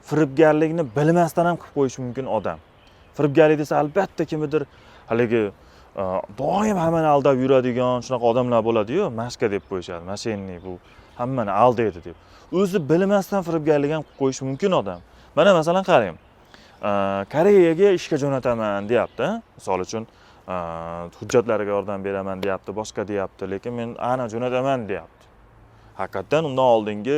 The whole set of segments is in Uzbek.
firibgarlikni bilmasdan ham qilib qo'yishi mumkin odam. Firibgarlik desa albatta kimdir haligi doim hammani aldab yuradigan shunaqa odamlar bo'ladi-yu, mashqa deb qo'yishadi. Mashinnik bu hammani aldaydi deb. O'zi bilmasdan firibgarlik ham qilib qo'yishi mumkin odam. Mana masalan qarang. Koreyaga ishga jo'nataman deyapti. Misol uchun hujjatlariga yordam beraman deyapti, boshqa deyapti, lekin men ana jo'nataman deyapti. Haqiqatan undan oldingi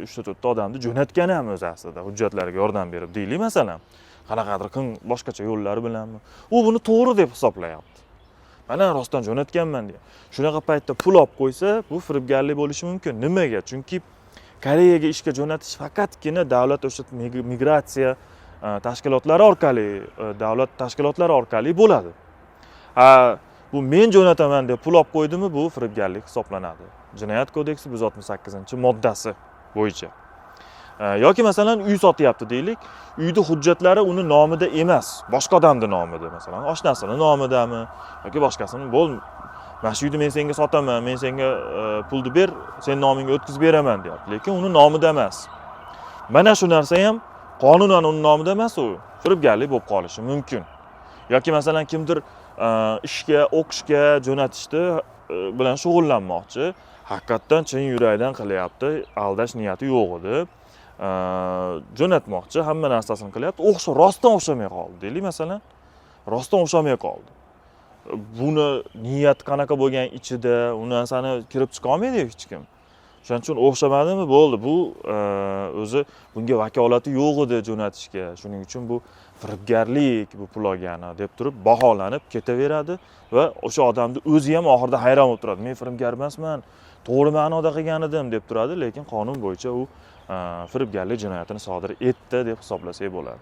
3-4 ta odamni jo'natgani ham o'zi aslida hujjatlariga yordam berib deylik masalan. Qanaqadir boshqacha yo'llari bilanmi? U buni to'g'ri deb hisoblayapti. Mana rostdan jo'natganman deya. Shunaqa paytda pul olib qo'ysa, bu firibgarlik bo'lishi mumkin. Nimaga? Chunki Koreyaga ishga jo'natish faqatgina davlat o'sha migratsiya tashkilotlari orqali, davlat tashkilotlari orqali bo'ladi. Bu men jo'nataman deb pul olib qo'ydimi, bu firibgarlik hisoblanadi. Jinoyat kodeksi 168-moddasi bo'yicha. Yoki masalan uy sotyapti deylik, uyda hujjatlari uni nomida emas, boshqa odamning nomida, masalan, oshnasining nomidami yoki boshqasining mana shu uyni men senga sotaman, men senga pulni ber, sen nomingga o'tkazib beraman deyapti, lekin uni nomida emas. Mana shu narsa ham qonunan uni nomida emas, u firibgarlik bo'lib qolishi mumkin. Yoki masalan kimdir ishga, o'qishga jo'natishdi bilan shug'ullanmoqchi, haqiqatan chin yurakdan qilyapti, aldash niyati yo'q edi. Jo'natmoqchi, hamma narsasini qilyapti, rostdan o'xshamay qoldi deylik masalan. Rostdan o'xshamay qoldi. Buni niyat qanaqa bo'lgan ichida, u narsani kirib chiqa olmaydi hech kim. Shuning uchun o'xshamadimi, bo'ldi. Bu o'zi bunga vakolati yo'q edi jo'natishga. Shuning uchun bu firibgarlik, bu pul olgani deb turib baholanib ketaveradi va o'sha odamni o'zi ham oxirida hayron bo'lib turadi. Men firibgar emasman, to'g'ri ma'noda qilgan edim deb turadi, lekin qonun bo'yicha u firibgarlik jinoyatini sodir etdi deb hisoblasak bo'ladi.